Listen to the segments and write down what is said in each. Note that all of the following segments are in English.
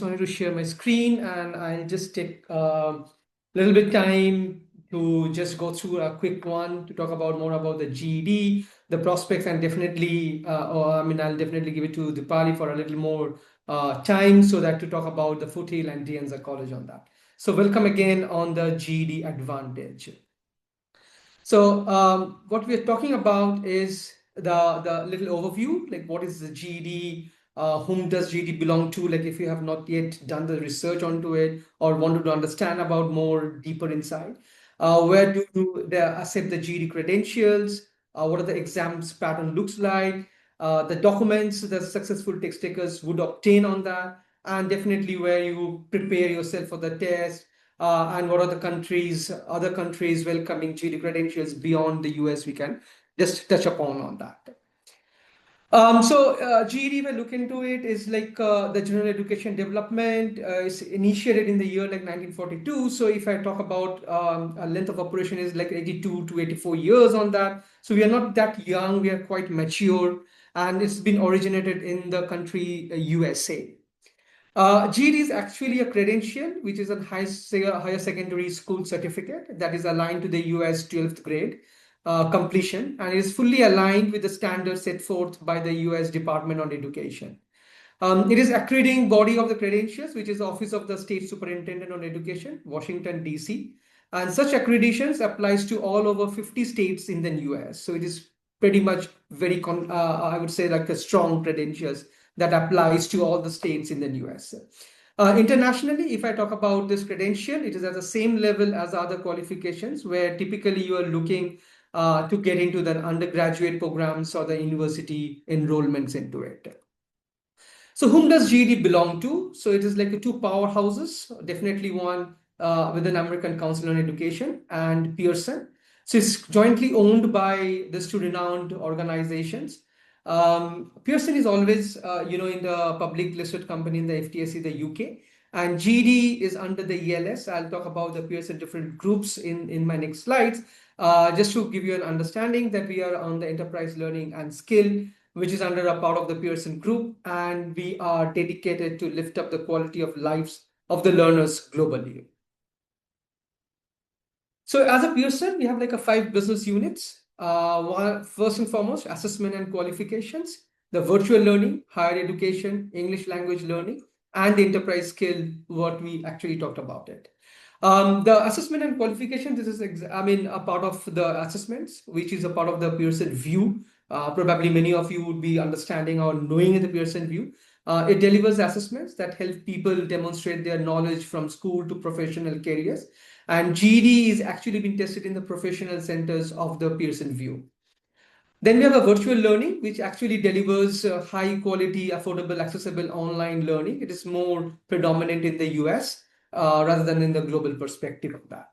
Wanted to share my screen and I'll just take a little bit time to just go through a quick one to talk about more about the GED, the prospects, and definitely, I'll definitely give it to Dipali for a little more time so that to talk about the Foothill and Anza College on that. So welcome again on the GED Advantage. So what we're talking about is the little overview, like what is the GED, whom does GED belong to, like if you have not yet done the research onto it or wanted to understand about more deeper insight. Where do they accept the GED credentials? What are the exams pattern looks like? The documents the successful test takers would obtain on that, and definitely where you prepare yourself for the test, and what are the other countries welcoming GED credentials beyond the US, we can just touch upon on that. GED, if I look into it, is like the general education development is initiated in the year like 1942. So if I talk about a length of operation is like 82 to 84 years on that. So we are not that young, we are quite mature, and it's been originated in the country USA. GED is actually a credential, which is a higher secondary school certificate that is aligned to the US 12th grade completion and is fully aligned with the standards set forth by the US Department on Education. It is accrediting body of the credentials, which is the Office of the State Superintendent on Education, Washington, D.C. And such accreditations applies to all over 50 states in the US. So it is pretty much I would say like a strong credentials that applies to all the states in the US. Internationally, if I talk about this credential, it is at the same level as other qualifications where typically you are looking to get into the undergraduate programs or the university enrollments into it. So whom does GED belong to? So it is like two powerhouses, definitely one with an American Council on Education and Pearson. So it's jointly owned by these two renowned organizations. Pearson is always, in the public listed company in the FTSE, the UK, and GED is under the ELS. I'll talk about the Pearson different groups in my next slides, just to give you an understanding that we are on the enterprise learning and skill, which is under a part of the Pearson group, and we are dedicated to lift up the quality of lives of the learners globally. So as a Pearson, we have like a 5 business units. First and foremost, assessment and qualifications, the virtual learning, higher education, English language learning, and the enterprise skill, what we actually talked about it. The assessment and qualification, this is, a part of the assessments, which is a part of the Pearson view. Probably many of you would be understanding or knowing the Pearson view. It delivers assessments that help people demonstrate their knowledge from school to professional careers. And GED is actually been tested in the professional centers of the Pearson view. Then we have a virtual learning, which actually delivers high quality, affordable, accessible online learning. It is more predominant in the US rather than in the global perspective of that.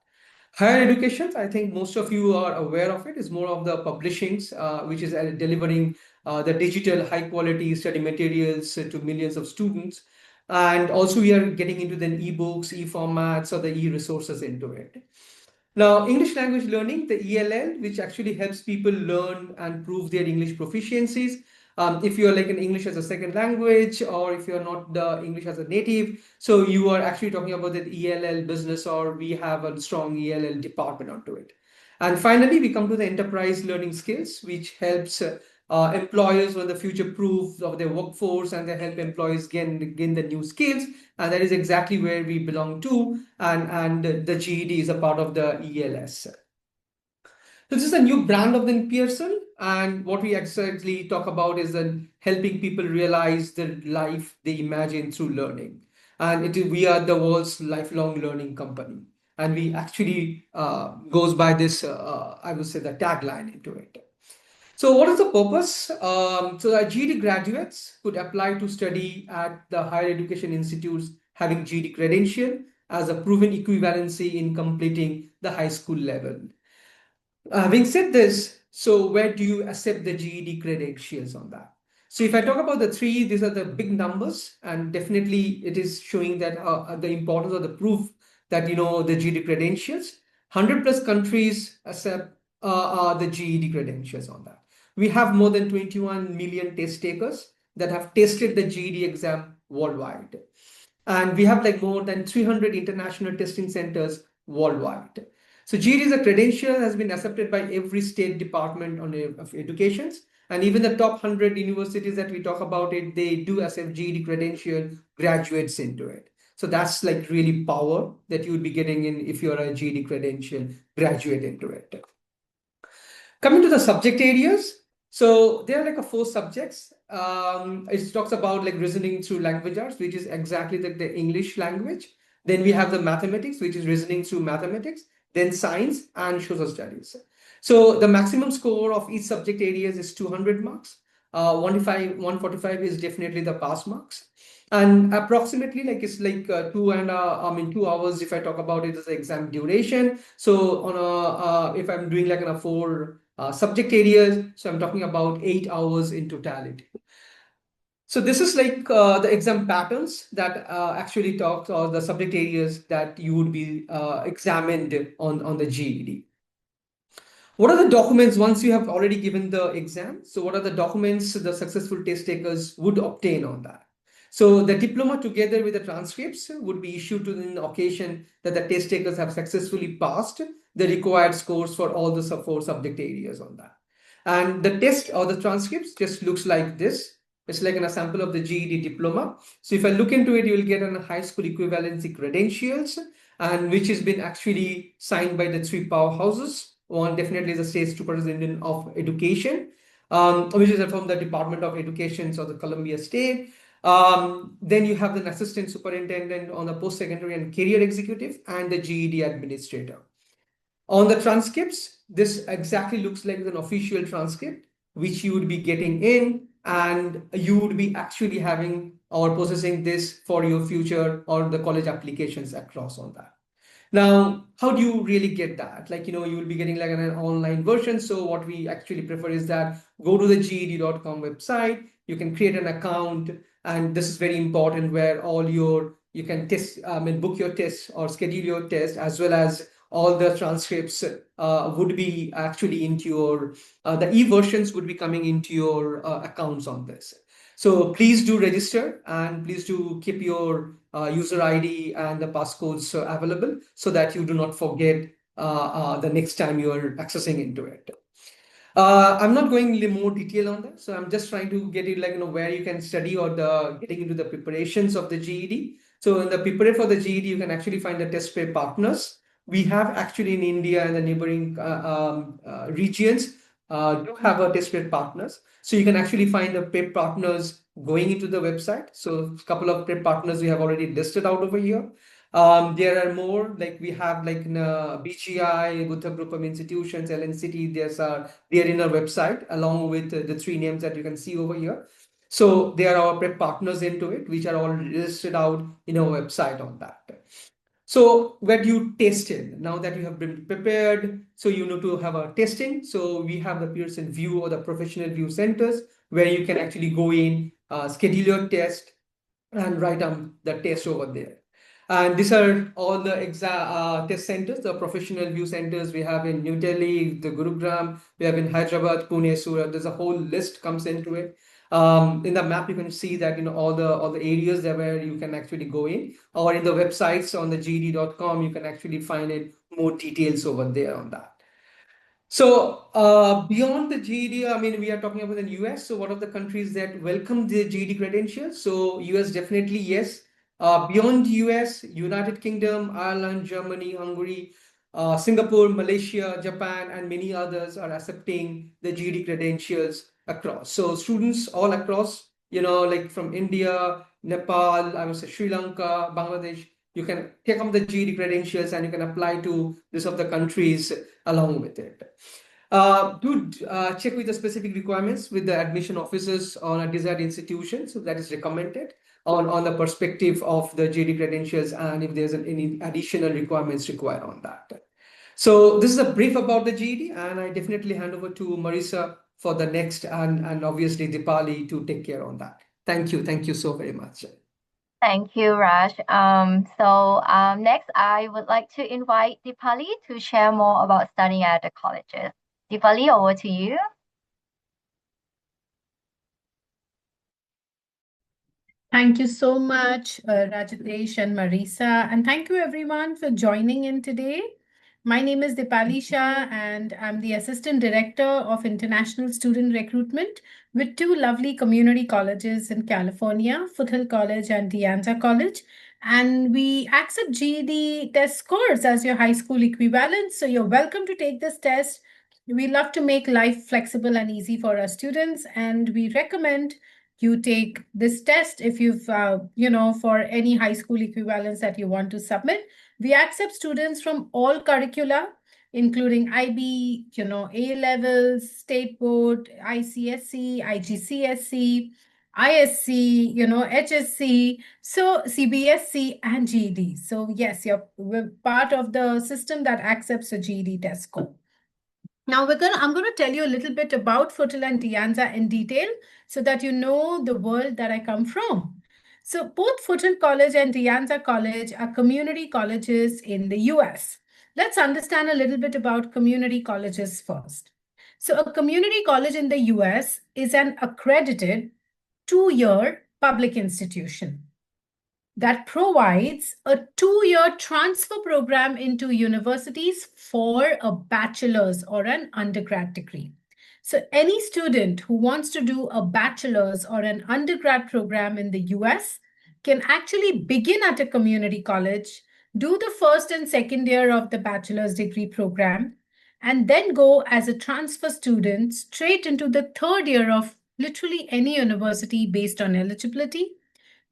Higher education, I think most of you are aware of it, is more of the publishings, which is delivering the digital high quality study materials to millions of students. And also we are getting into the e-books, e-formats, or the e-resources into it. Now, English language learning, the ELL, which actually helps people learn and prove their English proficiencies. If you're like an English as a second language, or if you're not the English as a native, so you are actually talking about that ELL business, or we have a strong ELL department onto it. And finally, we come to the enterprise learning skills, which helps employers when the future proof of their workforce, and they help employees gain the new skills. And that is exactly where we belong to. And the GED is a part of the ELS. So this is a new brand of the Pearson. And what we exactly talk about is then helping people realize the life they imagine through learning. And we are the world's lifelong learning company. And we actually goes by this, I would say, the tagline into it. So what is the purpose? So the GED graduates could apply to study at the higher education institutes having GED credential as a proven equivalency in completing the high school level. Having said this, so where do you accept the GED credentials on that? So if I talk about the three, these are the big numbers, and definitely it is showing that the importance of the proof that the GED credentials. 100 plus countries accept the GED credentials on that. We have more than 21 million test takers that have tested the GED exam worldwide. And we have like more than 300 international testing centers worldwide. So GED is a credential has been accepted by every state department of education, and even the top 100 universities that we talk about it, they do accept GED credential graduates into it. So that's like really power that you would be getting in if you're a GED credential graduate into it. Coming to the subject areas, so there are like a four subjects. It talks about like reasoning through language arts, which is exactly the English language. Then we have the mathematics, which is reasoning through mathematics. Then science and social studies. So the maximum score of each subject areas is 200 marks. 145 is definitely the pass marks. And approximately like it's like 2 hours if I talk about it as exam duration. So on a if I'm doing like on a four subject areas, so I'm talking about 8 hours in totality. So this is like the exam patterns that actually talks or the subject areas that you would be examined on the GED. What are the documents once you have already given the exam? So what are the documents the successful test takers would obtain on that? So the diploma together with the transcripts would be issued to the occasion that the test takers have successfully passed the required scores for all the four subject areas on that. And the test or the transcripts just looks like this. It's like a sample of the GED diploma. So if I look into it, you will get a high school equivalency credentials, and which has been actually signed by the three powerhouses. One definitely is the State Superintendent of Education, which is from the Department of Education, so the Columbia State. Then you have the Assistant Superintendent on the Post-Secondary and Career Executive and the GED Administrator. On the transcripts, this exactly looks like an official transcript, which you would be getting in, and you would be actually having or processing this for your future or the college applications across on that. Now, how do you really get that? Like, you will be getting like an online version. So what we actually prefer is that go to the GED.com website, you can create an account, and this is very important where all you can test, book your test or schedule your test as well as all the transcripts would be actually into your, the e-versions would be coming into your accounts on this. So please do register and please do keep your user ID and the passcodes available so that you do not forget the next time you are accessing into it. I'm not going into more detail on that. So I'm just trying to get it like, where you can study or the getting into the preparations of the GED. So in the prepare for the GED, you can actually find the test prep partners. We have actually in India and the neighboring regions do have a test prep partners. So you can actually find the prep partners going into the website. So a couple of prep partners we have already listed out over here. There are more like we have like BGI, Buddha Group of Institutions, LNCT. They're in our website along with the three names that you can see over here. So they are our prep partners into it, which are all listed out in our website on that. So where do you test it? Now that you have been prepared, so you need to have a testing. So we have the Pearson View or the Professional View centers where you can actually go in, schedule your test, and write down the test over there. And these are all the test centers, the professional view centers we have in New Delhi, the Gurugram, we have in Hyderabad, Pune, Surat. There's a whole list comes into it. In the map, you can see that all the areas there where you can actually go in, or in the websites on the GD.com, you can actually find it more details over there on that. So beyond the GED, we are talking about the US. So what are the countries that welcome the GED credentials? So US definitely yes. Beyond US, United Kingdom, Ireland, Germany, Hungary, Singapore, Malaysia, Japan, and many others are accepting the GED credentials across. So students all across, like from India, Nepal, I would say Sri Lanka, Bangladesh, you can take up the GED credentials and you can apply to this of the countries along with it. Do check with the specific requirements with the admission officers on a desired institution. So that is recommended on the perspective of the GED credentials and if there's any additional requirements required on that. So this is a brief about the GED, and I definitely hand over to Marisa for the next and obviously Dipali to take care on that. Thank you. Thank you so very much. Thank you, Raj. Next, I would like to invite Dipali to share more about studying at the colleges. Dipali, over to you. Thank you so much, Rajatesh and Marisa. And thank you everyone for joining in today. My name is Dipali Shah, and I'm the Assistant Director of International Student Recruitment with two lovely community colleges in California, Foothill College and the Anza College. And we accept GED test scores as your high school equivalent. So you're welcome to take this test. We love to make life flexible and easy for our students, and we recommend you take this test if you've for any high school equivalents that you want to submit. We accept students from all curricula, including IB, A levels, state board, ICSC, IGCSE, ISC, HSC, so CBSC and GED. So yes, we're part of the system that accepts a GED test score. Now I'm going to tell you a little bit about Foothill and Anza in detail so that you know the world that I come from. So both Foothill College and Anza College are community colleges in the US. Let's understand a little bit about community colleges first. So a community college in the US is an accredited 2-year public institution that provides a 2-year transfer program into universities for a bachelor's or an undergrad degree. So any student who wants to do a bachelor's or an undergrad program in the US can actually begin at a community college, do the first and second year of the bachelor's degree program, and then go as a transfer student straight into the third year of literally any university based on eligibility,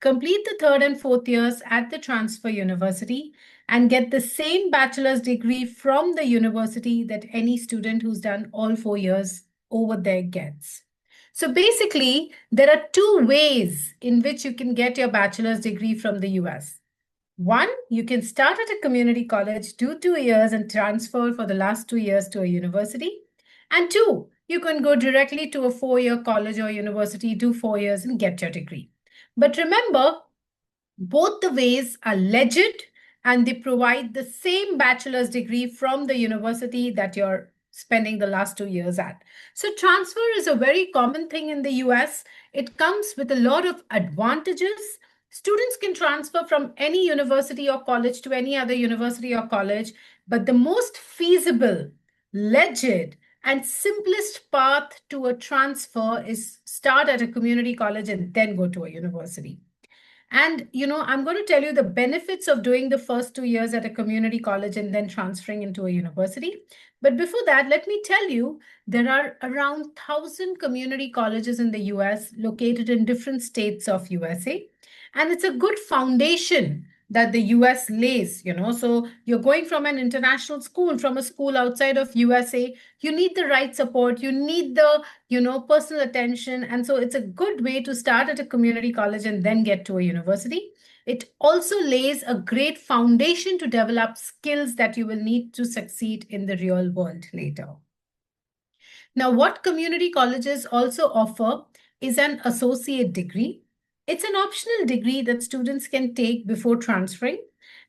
complete the third and fourth years at the transfer university, and get the same bachelor's degree from the university that any student who's done all 4 years over there gets. So basically, there are two ways in which you can get your bachelor's degree from the US. One, you can start at a community college, do 2 years, and transfer for the last 2 years to a university. And two, you can go directly to a 4-year college or university, do 4 years, and get your degree. But remember, both the ways are legit and they provide the same bachelor's degree from the university that you're spending the last 2 years at. So transfer is a very common thing in the US. It comes with a lot of advantages. Students can transfer from any university or college to any other university or college, but the most feasible, legit, and simplest path to a transfer is start at a community college and then go to a university. And, I'm going to tell you the benefits of doing the first 2 years at a community college and then transferring into a university. But before that, let me tell you, there are around 1,000 community colleges in the US located in different states of USA. And it's a good foundation that the US lays, So you're going from an international school, from a school outside of USA, you need the right support, you need the personal attention. And so it's a good way to start at a community college and then get to a university. It also lays a great foundation to develop skills that you will need to succeed in the real world later. Now, what community colleges also offer is an associate degree. It's an optional degree that students can take before transferring.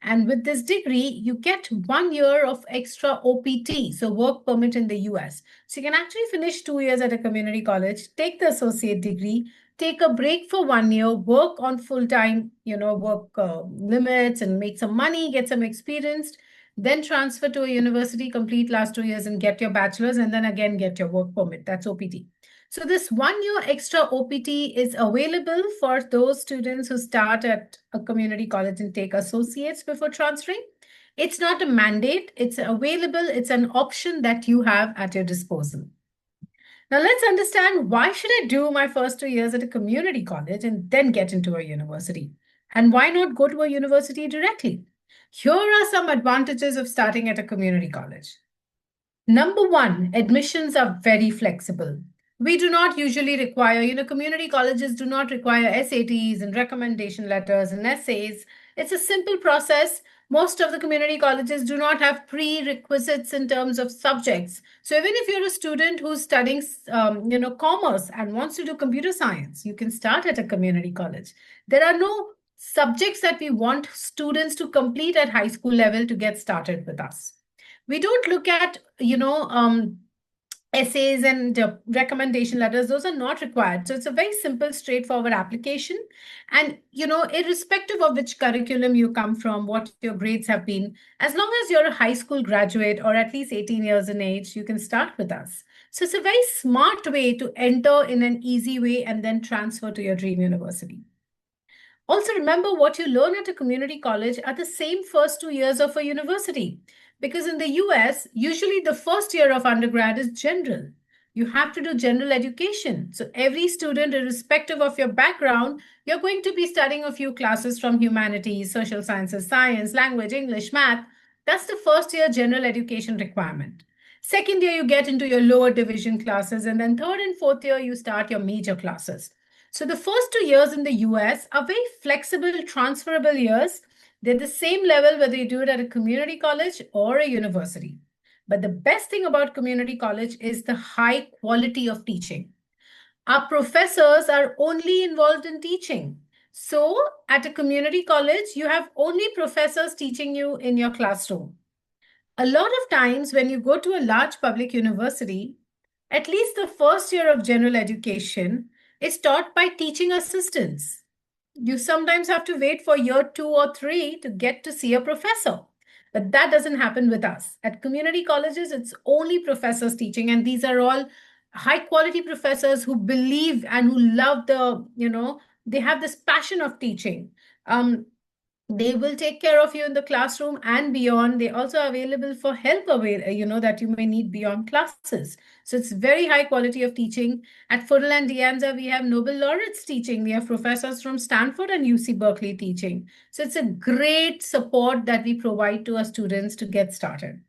And with this degree, you get 1 year of extra OPT, so work permit in the US. So you can actually finish 2 years at a community college, take the associate degree, take a break for 1 year, work on full-time, work limits and make some money, get some experience, then transfer to a university, complete last 2 years and get your bachelor's, and then again get your work permit. That's OPT. So this 1 year extra OPT is available for those students who start at a community college and take associates before transferring. It's not a mandate. It's available. It's an option that you have at your disposal. Now let's understand, why should I do my first 2 years at a community college and then get into a university? And why not go to a university directly? Here are some advantages of starting at a community college. Number one, admissions are very flexible. We do not usually require, community colleges do not require SATs and recommendation letters and essays. It's a simple process. Most of the community colleges do not have prerequisites in terms of subjects. So even if you're a student who's studying, commerce and wants to do computer science, you can start at a community college. There are no subjects that we want students to complete at high school level to get started with us. We don't look at, essays and recommendation letters, those are not required. So it's a very simple, straightforward application. And, irrespective of which curriculum you come from, what your grades have been, as long as you're a high school graduate or at least 18 years in age, you can start with us. So it's a very smart way to enter in an easy way and then transfer to your dream university. Also, remember what you learn at a community college are the same first 2 years of a university. Because in the US, usually the first year of undergrad is general. You have to do general education. So every student, irrespective of your background, you're going to be studying a few classes from humanities, social sciences, science, language, English, math. That's the first year general education requirement. Second year, you get into your lower division classes. And then third and fourth year, you start your major classes. So the first 2 years in the US are very flexible, transferable years. They're the same level whether you do it at a community college or a university. But the best thing about community college is the high quality of teaching. Our professors are only involved in teaching. So at a community college, you have only professors teaching you in your classroom. A lot of times when you go to a large public university, at least the first year of general education is taught by teaching assistants. You sometimes have to wait for year 2 or 3 to get to see a professor. But that doesn't happen with us. At community colleges, it's only professors teaching, and these are all high quality professors who believe and who love they have this passion of teaching. They will take care of you in the classroom and beyond. They also are available for help that you may need beyond classes. So it's very high quality of teaching. At Foothill and Anza, we have Nobel laureates teaching. We have professors from Stanford and UC Berkeley teaching. So it's a great support that we provide to our students to get started.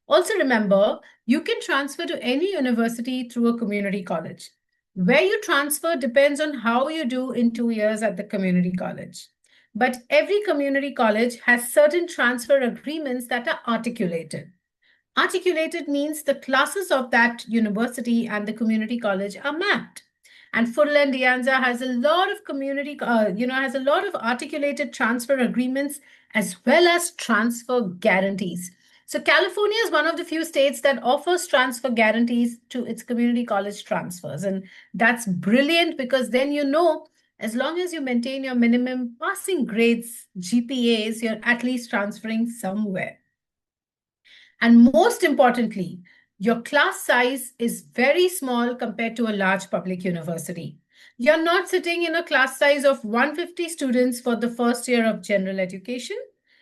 Also remember, you can transfer to any university through a community college. Where you transfer depends on how you do in 2 years at the community college. But every community college has certain transfer agreements that are articulated. Articulated means the classes of that university and the community college are mapped. And Foothill and Anza has a lot of has a lot of articulated transfer agreements as well as transfer guarantees. So California is one of the few states that offers transfer guarantees to its community college transfers. And that's brilliant because then as long as you maintain your minimum passing grades, GPAs, you're at least transferring somewhere. And most importantly, your class size is very small compared to a large public university. You're not sitting in a class size of 150 students for the first year of general education.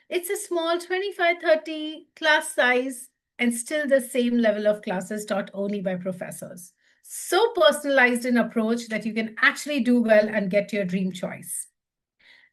It's a small 25-30 class size and still the same level of classes taught only by professors. So personalized in approach that you can actually do well and get your dream choice.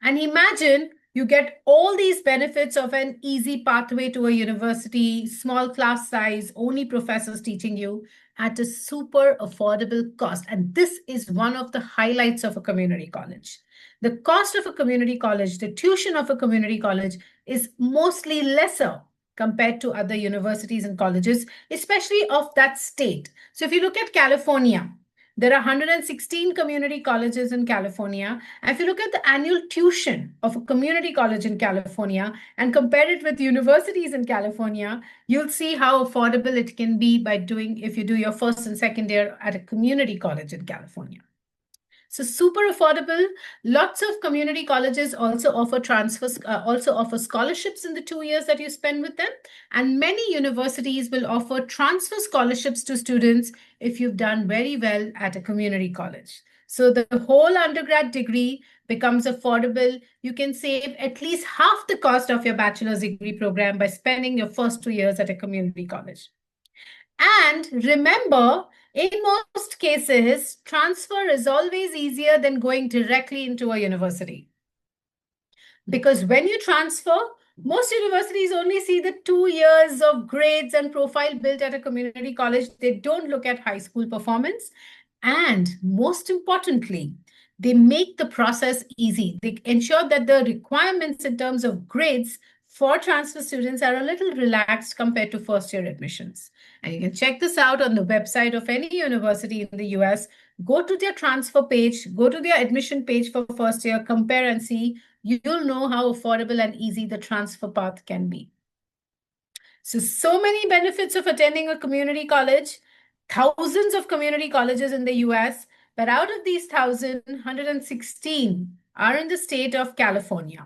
And imagine you get all these benefits of an easy pathway to a university, small class size, only professors teaching you at a super affordable cost. And this is one of the highlights of a community college. The cost of a community college, the tuition of a community college is mostly lesser compared to other universities and colleges, especially of that state. So if you look at California, there are 116 community colleges in California. And if you look at the annual tuition of a community college in California and compare it with universities in California, you'll see how affordable it can be if you do your first and second year at a community college in California. So super affordable. Lots of community colleges also offer scholarships in the 2 years that you spend with them. And many universities will offer transfer scholarships to students if you've done very well at a community college. So the whole undergrad degree becomes affordable. You can save at least half the cost of your bachelor's degree program by spending your first 2 years at a community college. And remember, in most cases, transfer is always easier than going directly into a university. Because when you transfer, most universities only see the 2 years of grades and profile built at a community college. They don't look at high school performance. And most importantly, they make the process easy. They ensure that the requirements in terms of grades for transfer students are a little relaxed compared to first-year admissions. And you can check this out on the website of any university in the US. Go to their transfer page, go to their admission page for first year, compare and see. You'll know how affordable and easy the transfer path can be. So many benefits of attending a community college. thousands of community colleges in the US, but out of these 1,000, 116 are in the state of California.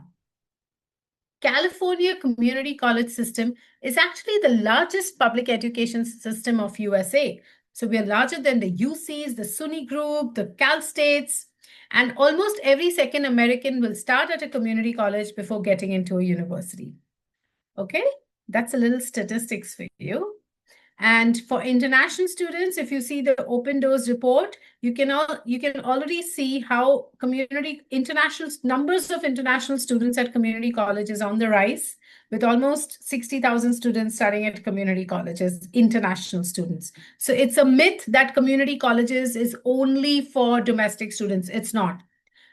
California community college system is actually the largest public education system of USA. So we are larger than the UCs, the SUNY Group, the Cal States, and almost every second American will start at a community college before getting into a university. Okay, that's a little statistics for you. And for international students, if you see the Open Doors report, you can already see how numbers of international students at community colleges on the rise, with almost 60,000 students studying at community colleges, international students. So it's a myth that community colleges is only for domestic students. It's not.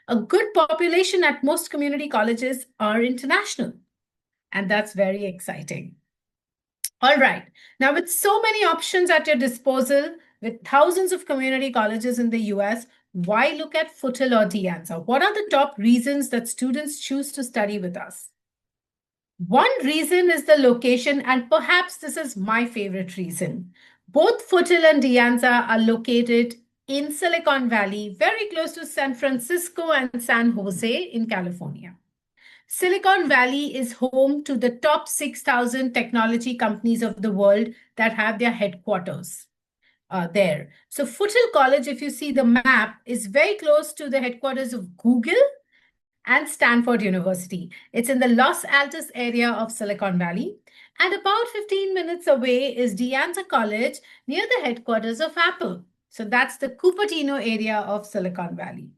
A good population at most community colleges are international, and that's very exciting. All right. Now, with so many options at your disposal, with thousands of community colleges in the US, why look at Foothill or De Anza? What are the top reasons that students choose to study with us? One reason is the location, and perhaps this is my favorite reason. Both Foothill and De Anza are located in Silicon Valley, very close to San Francisco and San Jose in California. Silicon Valley is home to the top 6,000 technology companies of the world that have their headquarters there. So Foothill College, if you see the map, is very close to the headquarters of Google and Stanford University. It's in the Los Altos area of Silicon Valley. And about 15 minutes away is De Anza College near the headquarters of Apple. So that's the Cupertino area of Silicon Valley.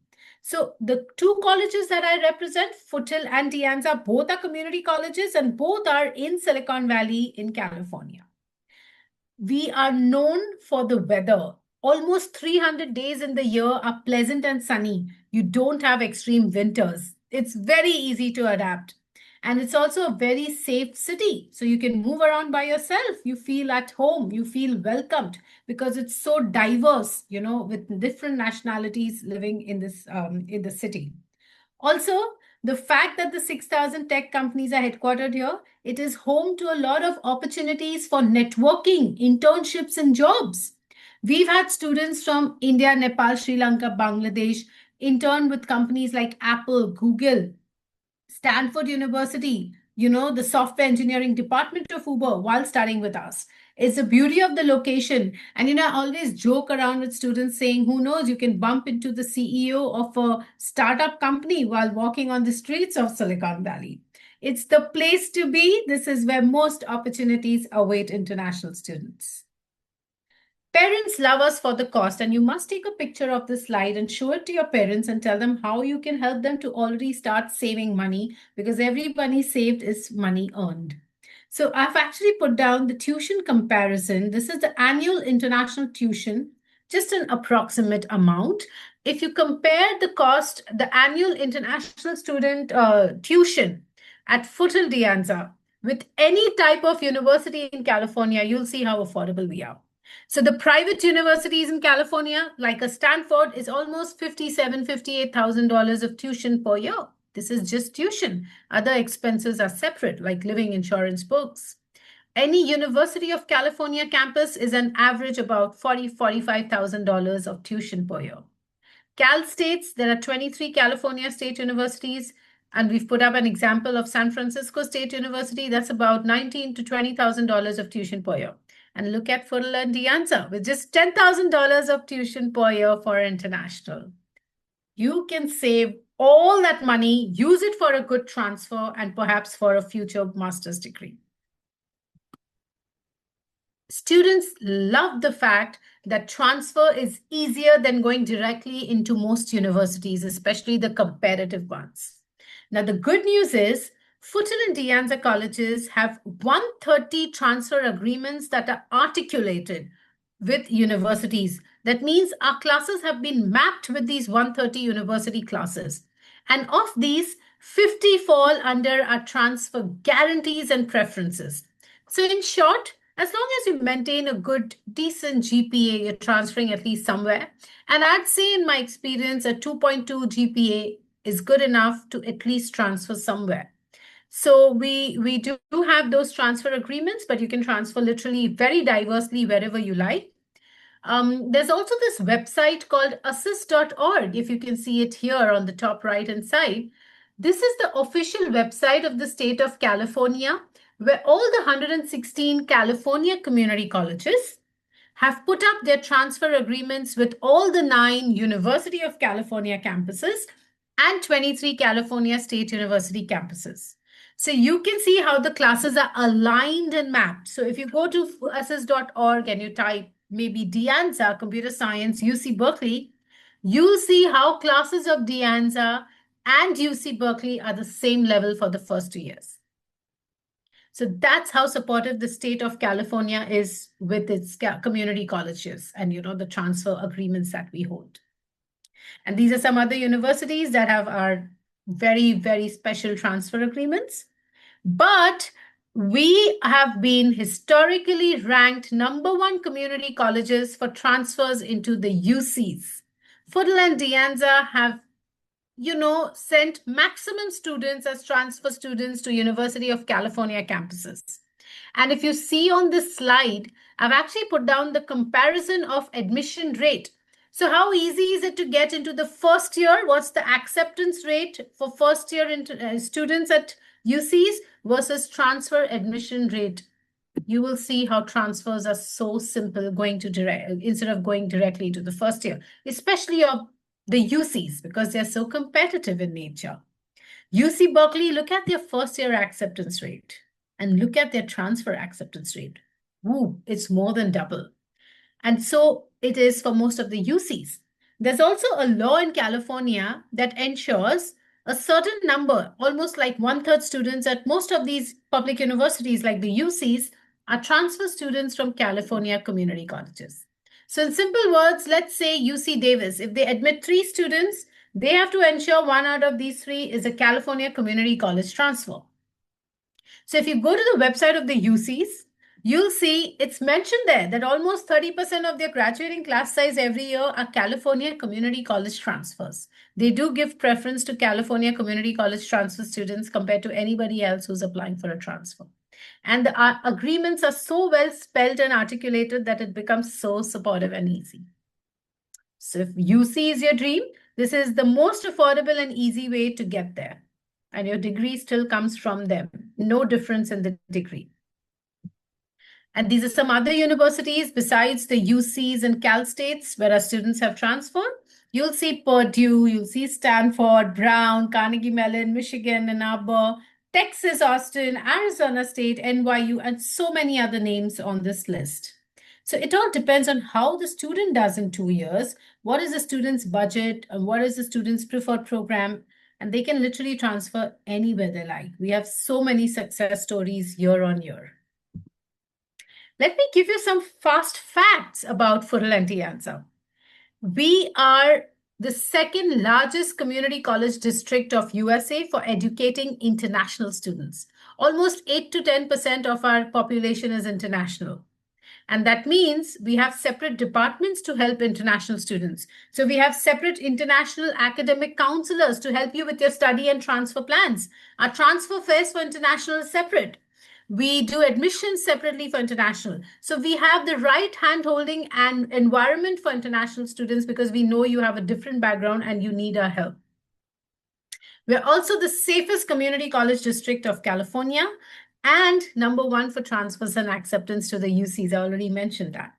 So the two colleges that I represent, Foothill and De Anza, both are community colleges and both are in Silicon Valley in California. We are known for the weather. Almost 300 days in the year are pleasant and sunny. You don't have extreme winters. It's very easy to adapt. And it's also a very safe city. So you can move around by yourself. You feel at home. You feel welcomed because it's so diverse, with different nationalities living in the city. Also, the fact that the 6,000 tech companies are headquartered here, it is home to a lot of opportunities for networking, internships, and jobs. We've had students from India, Nepal, Sri Lanka, Bangladesh intern with companies like Apple, Google, Stanford University, the software engineering department of Uber while studying with us. It's the beauty of the location. And, I always joke around with students saying, who knows, you can bump into the CEO of a startup company while walking on the streets of Silicon Valley. It's the place to be. This is where most opportunities await international students. Parents love us for the cost, and you must take a picture of this slide and show it to your parents and tell them how you can help them to already start saving money, because every money saved is money earned. So I've actually put down the tuition comparison. This is the annual international tuition, just an approximate amount. If you compare the cost, the annual international student tuition at Foothill De Anza with any type of university in California, you'll see how affordable we are. So the private universities in California, like a Stanford, is almost $57,000, $58,000 of tuition per year. This is just tuition. Other expenses are separate, like living insurance, books. Any University of California campus is an average about $40,000, $45,000 of tuition per year. Cal States, there are 23 California state universities, and we've put up an example of San Francisco State University. That's about $19,000 to $20,000 of tuition per year. And look at Foothill and De Anza with just $10,000 of tuition per year for international. You can save all that money, use it for a good transfer, and perhaps for a future master's degree. Students love the fact that transfer is easier than going directly into most universities, especially the competitive ones. Now, the good news is Foothill and De Anza colleges have 130 transfer agreements that are articulated with universities. That means our classes have been mapped with these 130 university classes. And of these, 50 fall under our transfer guarantees and preferences. So in short, as long as you maintain a good, decent GPA, you're transferring at least somewhere. And I'd say in my experience, a 2.2 GPA is good enough to at least transfer somewhere. So we do have those transfer agreements, but you can transfer literally very diversely wherever you like. There's also this website called assist.org. If you can see it here on the top right-hand side, this is the official website of the state of California, where all the 116 California community colleges have put up their transfer agreements with all the 9 University of California campuses and 23 California State University campuses. So you can see how the classes are aligned and mapped. So if you go to assist.org and you type maybe Anza, Computer Science, UC Berkeley, you'll see how classes of Anza and UC Berkeley are the same level for the first 2 years. So that's how supportive the state of California is with its community colleges and, the transfer agreements that we hold. And these are some other universities that have our very, very special transfer agreements. But we have been historically ranked #1 community colleges for transfers into the UCs. Foothill and Anza have sent maximum students as transfer students to University of California campuses. And if you see on this slide, I've actually put down the comparison of admission rate. So how easy is it to get into the first year? What's the acceptance rate for first year students at UCs versus transfer admission rate? You will see how transfers are so simple instead of going directly to the first year, especially of the UCs, because they're so competitive in nature. UC Berkeley, look at their first year acceptance rate and look at their transfer acceptance rate. Ooh, it's more than double. And so it is for most of the UCs. There's also a law in California that ensures a certain number, almost like 1/3 students at most of these public universities like the UCs, are transfer students from California community colleges. So in simple words, let's say UC Davis, if they admit 3 students, they have to ensure 1 out of these 3 is a California community college transfer. So if you go to the website of the UCs, you'll see it's mentioned there that almost 30% of their graduating class size every year are California community college transfers. They do give preference to California community college transfer students compared to anybody else who's applying for a transfer. And the agreements are so well spelled and articulated that it becomes so supportive and easy. So if UC is your dream, this is the most affordable and easy way to get there. And your degree still comes from them. No difference in the degree. And these are some other universities besides the UCs and Cal States where our students have transferred. You'll see Purdue, you'll see Stanford, Brown, Carnegie Mellon, Michigan, Ann Arbor, Texas, Austin, Arizona State, NYU, and so many other names on this list. So it all depends on how the student does in 2 years, what is the student's budget, and what is the student's preferred program, and they can literally transfer anywhere they like. We have so many success stories year on year. Let me give you some fast facts about Foothill and Anza. We are the second largest community college district of USA for educating international students. Almost 8 to 10% of our population is international. And that means we have separate departments to help international students. So we have separate international academic counselors to help you with your study and transfer plans. Our transfer fares for international is separate. We do admissions separately for international. So we have the right hand-holding and environment for international students because we know you have a different background and you need our help. We're also the safest community college district of California and #1 for transfers and acceptance to the UCs. I already mentioned that.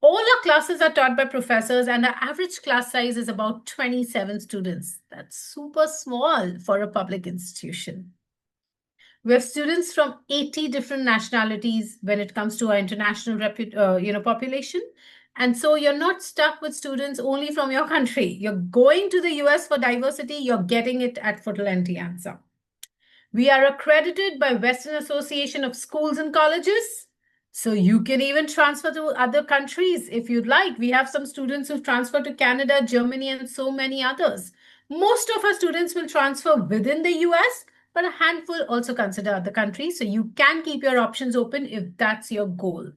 All our classes are taught by professors and our average class size is about 27 students. That's super small for a public institution. We have students from 80 different nationalities when it comes to our international population. And so you're not stuck with students only from your country. You're going to the US for diversity, you're getting it at Foothill and Anza. We are accredited by Western Association of Schools and Colleges. So you can even transfer to other countries if you'd like. We have some students who've transferred to Canada, Germany, and so many others. Most of our students will transfer within the US, but a handful also consider other countries. So you can keep your options open if that's your goal.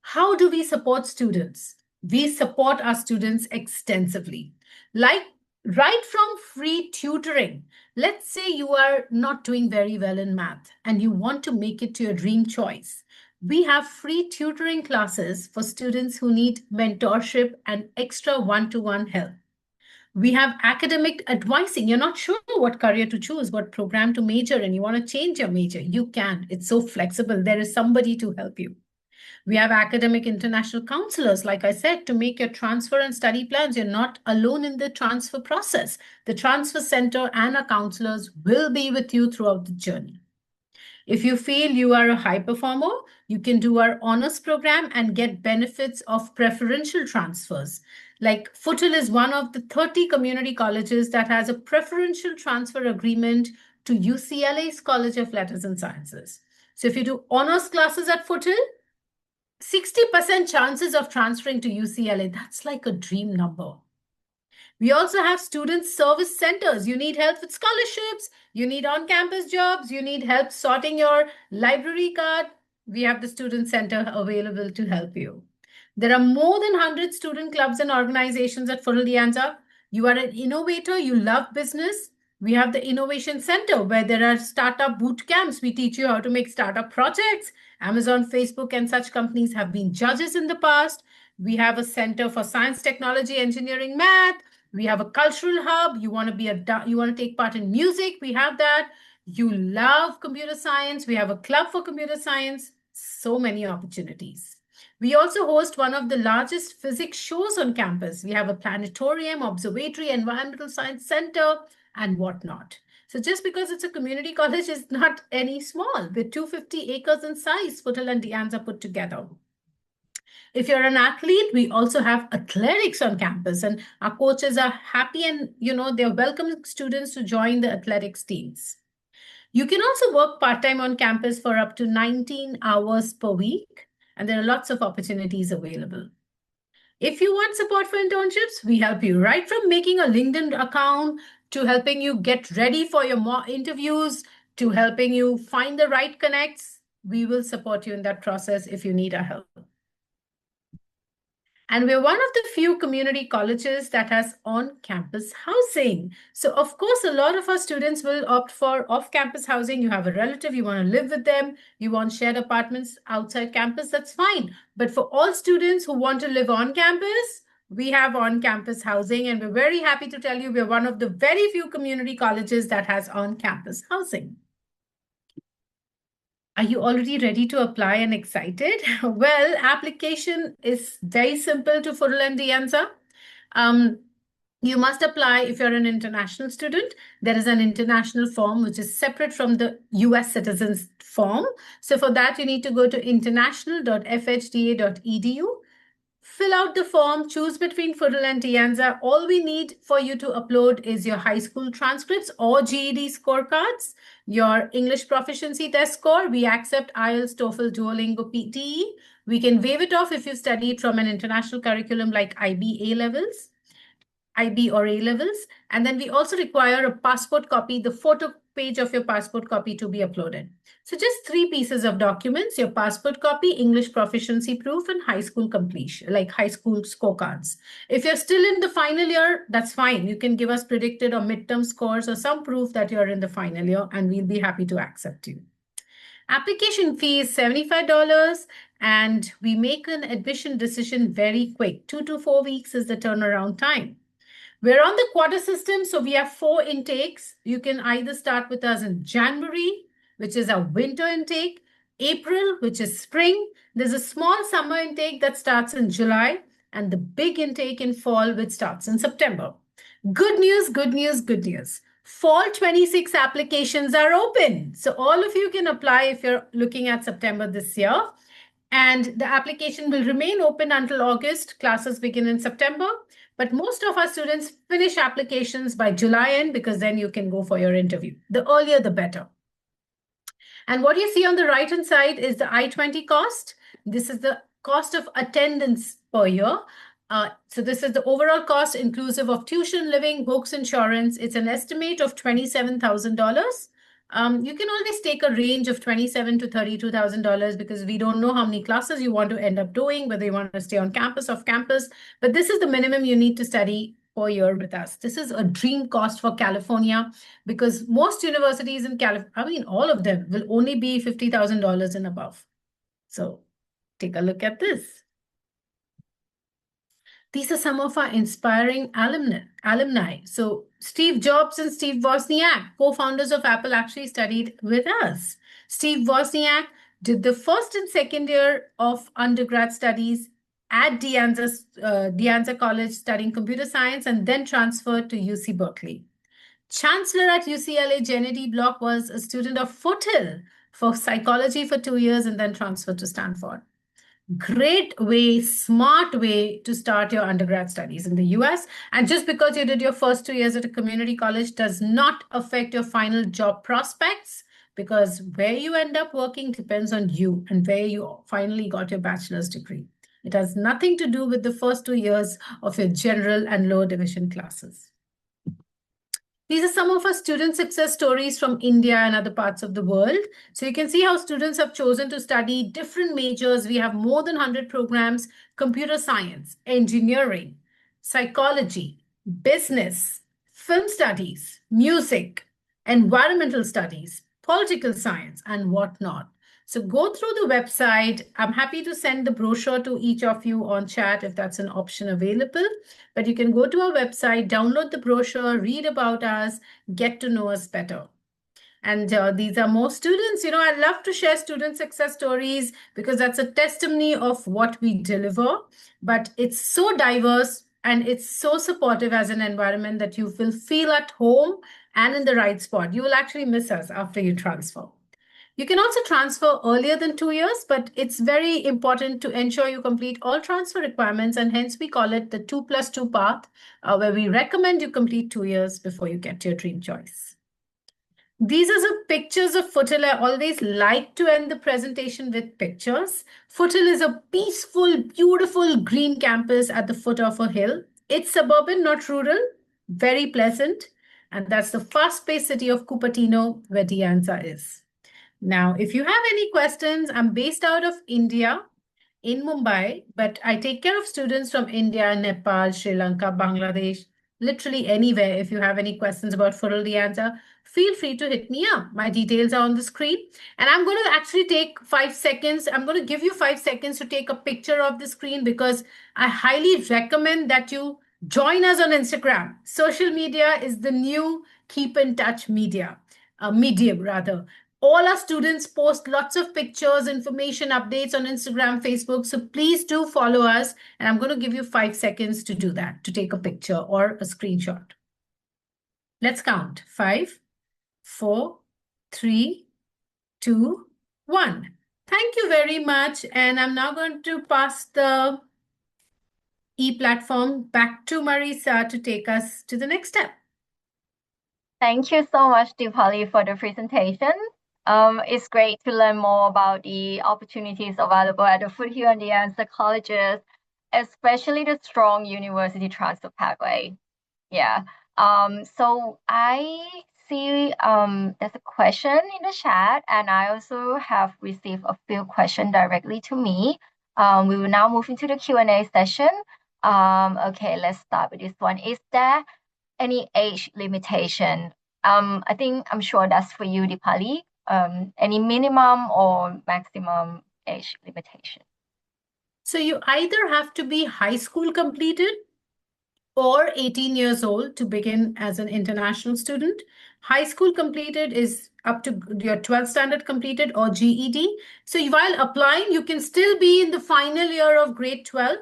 How do we support students? We support our students extensively. Like right from free tutoring. Let's say you are not doing very well in math and you want to make it to your dream choice. We have free tutoring classes for students who need mentorship and extra one-to-one help. We have academic advising. You're not sure what career to choose, what program to major in. You want to change your major. You can. It's so flexible. There is somebody to help you. We have academic international counselors, like I said, to make your transfer and study plans. You're not alone in the transfer process. The transfer center and our counselors will be with you throughout the journey. If you feel you are a high performer, you can do our honors program and get benefits of preferential transfers. Like Foothill is one of the 30 community colleges that has a preferential transfer agreement to UCLA's College of Letters and Sciences. So if you do honors classes at Foothill, 60% chances of transferring to UCLA. That's like a dream number. We also have student service centers. You need help with scholarships, you need on-campus jobs, you need help sorting your library card. We have the student center available to help you. There are more than 100 student clubs and organizations at Foothill Anza. You are an innovator, you love business. We have the Innovation Center where there are startup boot camps. We teach you how to make startup projects. Amazon, Facebook, and such companies have been judges in the past. We have a center for science, technology, engineering, math. We have a cultural hub. You want to take part in music. We have that. You love computer science. We have a club for computer science. So many opportunities. We also host one of the largest physics shows on campus. We have a planetarium, observatory, environmental science center, and whatnot. So just because it's a community college is not any small. We're 250 acres in size, Foothill and Anza put together. If you're an athlete, we also have athletics on campus, and our coaches are happy and they're welcoming students to join the athletics teams. You can also work part-time on campus for up to 19 hours per week, and there are lots of opportunities available. If you want support for internships, we help you right from making a LinkedIn account to helping you get ready for your mock interviews to helping you find the right connects. We will support you in that process if you need our help. And we're one of the few community colleges that has on-campus housing. So of course, a lot of our students will opt for off-campus housing. You have a relative, you want to live with them, you want shared apartments outside campus, that's fine. But for all students who want to live on campus, we have on-campus housing, and we're very happy to tell you we're one of the very few community colleges that has on-campus housing. Are you already ready to apply and excited? Well, application is very simple to Foothill and Anza. You must apply if you're an international student. There is an international form which is separate from the US citizens form. So for that, you need to go to international.fhda.edu. Fill out the form, choose between Foothill and Anza. All we need for you to upload is your high school transcripts or GED scorecards, your English proficiency test score. We accept IELTS, TOEFL, Duolingo, PTE. We can waive it off if you've studied from an international curriculum like IB or A levels. And then we also require a passport copy, the photo page of your passport copy to be uploaded. So just 3 pieces of documents: your passport copy, English proficiency proof, and high school completion, like high school scorecards. If you're still in the final year, that's fine. You can give us predicted or midterm scores or some proof that you're in the final year, and we'll be happy to accept you. Application fee is $75, and we make an admission decision very quick. 2 to 4 weeks is the turnaround time. We're on the quarter system, so we have 4 intakes. You can either start with us in January, which is our winter intake, April, which is spring. There's a small summer intake that starts in July, and the big intake in fall, which starts in September. Good news, good news, good news. Fall 26 applications are open. So all of you can apply if you're looking at September this year. And the application will remain open until August. Classes begin in September. But most of our students finish applications by July end, because then you can go for your interview. The earlier, the better. And what you see on the right-hand side is the I-20 cost. This is the cost of attendance per year. So this is the overall cost inclusive of tuition, living, books, insurance. It's an estimate of $27,000. You can always take a range of $27,000 to $32,000 because we don't know how many classes you want to end up doing, whether you want to stay on campus, off campus. But this is the minimum you need to study per year with us. This is a dream cost for California because most universities in California, all of them will only be $50,000 and above. So take a look at this. These are some of our inspiring alumni. So Steve Jobs and Steve Wozniak, co-founders of Apple, actually studied with us. Steve Wozniak did the first and second year of undergrad studies at De Anza College studying computer science and then transferred to UC Berkeley. Chancellor at UCLA, Jenny D. Block, was a student of Foothill for psychology for 2 years and then transferred to Stanford. Great way, smart way to start your undergrad studies in the US. And just because you did your first 2 years at a community college does not affect your final job prospects, because where you end up working depends on you and where you finally got your bachelor's degree. It has nothing to do with the first 2 years of your general and lower division classes. These are some of our student success stories from India and other parts of the world. So you can see how students have chosen to study different majors. We have more than 100 programs: computer science, engineering, psychology, business, film studies, music, environmental studies, political science, and whatnot. So go through the website. I'm happy to send the brochure to each of you on chat if that's an option available. But you can go to our website, download the brochure, read about us, get to know us better. And these are more students. I love to share student success stories because that's a testimony of what we deliver. But it's so diverse and it's so supportive as an environment that you will feel at home and in the right spot. You will actually miss us after you transfer. You can also transfer earlier than 2 years, but it's very important to ensure you complete all transfer requirements, and hence we call it the 2+2 path, where we recommend you complete 2 years before you get your dream choice. These are some pictures of Foothill. I always like to end the presentation with pictures. Foothill is a peaceful, beautiful green campus at the foot of a hill. It's suburban, not rural, very pleasant. And that's the fast-paced city of Cupertino, where De Anza is. Now, if you have any questions, I'm based out of India, in Mumbai, but I take care of students from India, Nepal, Sri Lanka, Bangladesh, literally anywhere. If you have any questions about Foothill De Anza, feel free to hit me up. My details are on the screen. And I'm going to actually take 5 seconds. I'm going to give you 5 seconds to take a picture of the screen, because I highly recommend that you join us on Instagram. Social media is the new keep in touch medium. All our students post lots of pictures, information, updates on Instagram, Facebook. So please do follow us. And I'm going to give you 5 seconds to do that, to take a picture or a screenshot. Let's count. 5, 4, 3, 2, 1. Thank you very much. And I'm now going to pass the e-platform back to Marisa to take us to the next step. Thank you so much, Dipali, for the presentation. It's great to learn more about the opportunities available at the Foothill and De Anza colleges, especially the strong university transfer pathway. Yeah. So I see there's a question in the chat, and I also have received a few questions directly to me. We will now move into the Q&A session. Okay, let's start with this one. Is there any age limitation? I'm sure that's for you, Dipali. Any minimum or maximum age limitation? So you either have to be high school completed or 18 years old to begin as an international student. High school completed is up to your 12th standard completed or GED. So while applying, you can still be in the final year of grade 12,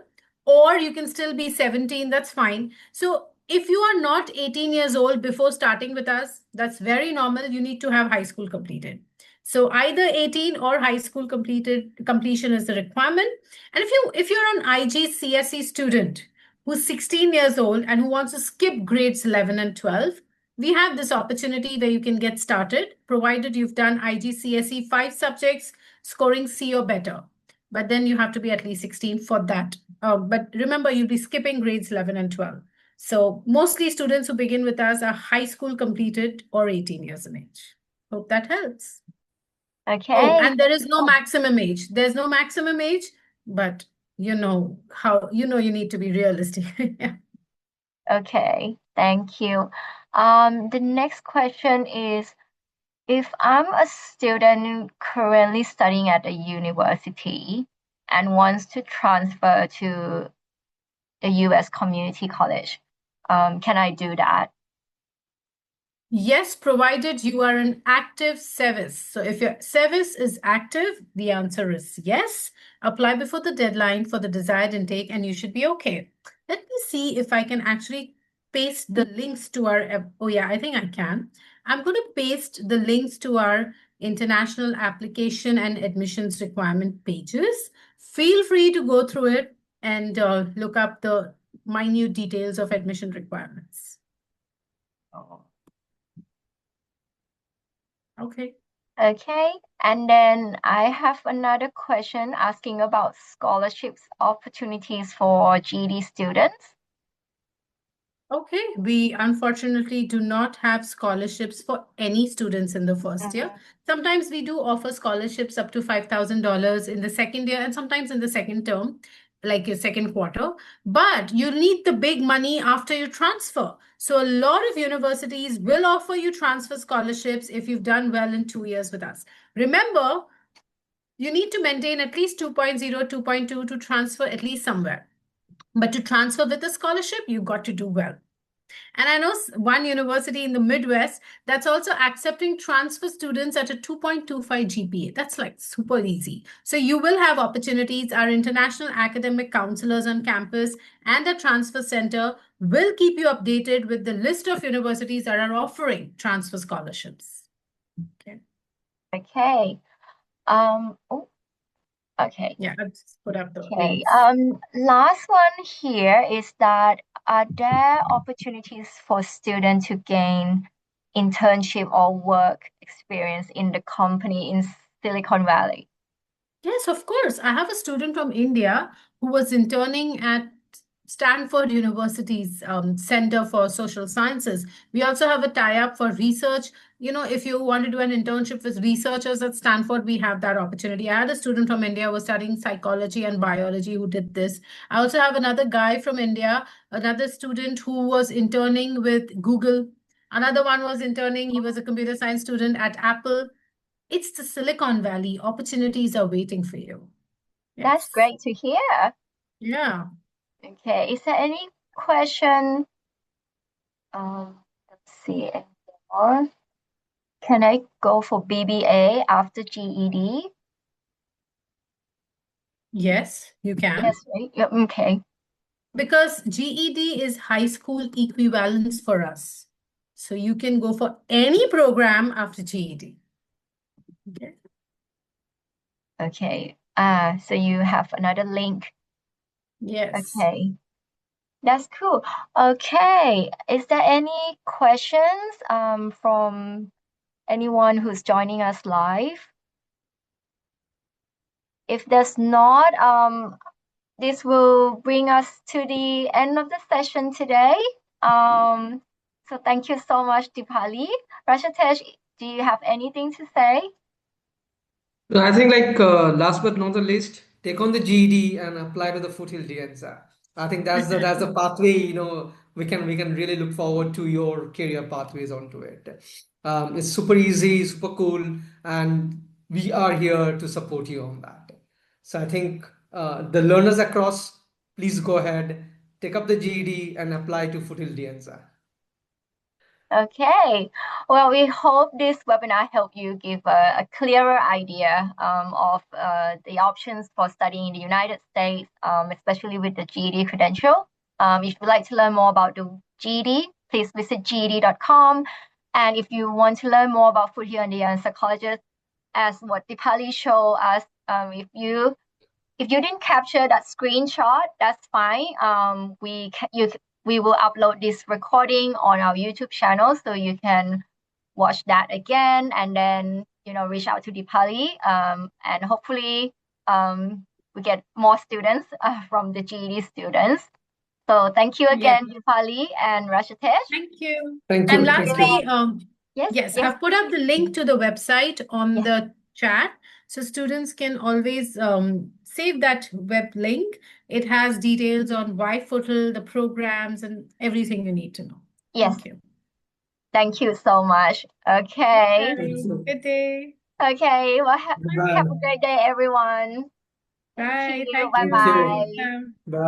or you can still be 17, that's fine. So if you are not 18 years old before starting with us, that's very normal. You need to have high school completed. So either 18 or high school completion is the requirement. And if you're an IGCSE student who's 16 years old and who wants to skip grades 11 and 12, we have this opportunity where you can get started, provided you've done IGCSE 5 subjects, scoring C or better. But then you have to be at least 16 for that. But remember, you'll be skipping grades 11 and 12. So mostly students who begin with us are high school completed or 18 years of age. Hope that helps. Okay. Oh, and there is no maximum age. There's no maximum age, but you need to be realistic. Yeah. Okay, thank you. The next question is If I'm a student currently studying at a university and wants to transfer to a US community college, can I do that? Yes, provided you are an active SEVIS. So if your SEVIS is active, the answer is yes. Apply before the deadline for the desired intake and you should be okay. Let me see if I can actually paste the links to our, oh yeah, I think I can. I'm going to paste the links to our international application and admissions requirement pages. Feel free to go through it and look up the minute details of admission requirements. Oh. Okay. Okay, and then I have another question asking about scholarships opportunities for GED students. Okay, we unfortunately do not have scholarships for any students in the first year. Sometimes we do offer scholarships up to $5,000 in the second year and sometimes in the second term, like your second quarter. But you need the big money after you transfer. So a lot of universities will offer you transfer scholarships if you've done well in 2 years with us. Remember, you need to maintain at least 2.0, 2.2 to transfer at least somewhere. But to transfer with a scholarship, you've got to do well. And I know one university in the Midwest that's also accepting transfer students at a 2.25 GPA. That's like super easy. So you will have opportunities. Our international academic counselors on campus and the transfer center will keep you updated with the list of universities that are offering transfer scholarships. Okay. Okay. Oh, okay. Yeah, I'll just put up the Okay. links. Last one here is that are there opportunities for students to gain internship or work experience in the company in Silicon Valley? Yes, of course. I have a student from India who was interning at Stanford University's Center for Social Sciences. We also have a tie-up for research. You know, if you want to do an internship with researchers at Stanford, we have that opportunity. I had a student from India who was studying psychology and biology who did this. I also have another guy from India, another student who was interning with Google. Another one was interning. He was a computer science student at Apple. It's the Silicon Valley. Opportunities are waiting for you. That's Yes. great to hear. Yeah. Okay. Is there any question? Let's see. Any more? Can I go for BBA after GED? Yes, you can. Yes, right? Yeah, okay. Because GED is high school equivalence for us. So you can go for any program after GED. Okay. Okay. So you have another link. Yes. Okay. That's cool. Okay. Is there any questions from anyone who's joining us live? If there's not, this will bring us to the end of the session today. So thank you so much, Dipali. Rajatesh, do you have anything to say? I think last but not the least, take on the GED and apply to the Foothill DNSA. I think that's the pathway, we can really look forward to your career pathways onto it. It's super easy, super cool, and we are here to support you on that. So I think the learners across, please go ahead, take up the GED and apply to Foothill DNSA. Okay, well, we hope this webinar helped you give a clearer idea of the options for studying in the United States, especially with the GED credential. If you'd like to learn more about the GED, please visit GED.com. And if you want to learn more about Foothill and the Anza colleges, as what Dipali showed us, if you didn't capture that screenshot, that's fine. We will upload this recording on our YouTube channel, so you can watch that again and then reach out to Dipali, and hopefully we get more students from the GED students. So thank you Yes. again, Dipali and Rajatesh. Thank you. Thank And you. Thank you. lastly, Yes, yes, yes, I've put up the link to the website on yes. the chat. So students can always save that web link. It has details on why Foothill, the programs, and everything you need to know. Yes. Thank you. Thank you so much. Okay. Good day. Okay. Well, have Bye. a great day, everyone. Thank Bye. you. Thank Bye you, Thank you. bye. Marisa. Bye.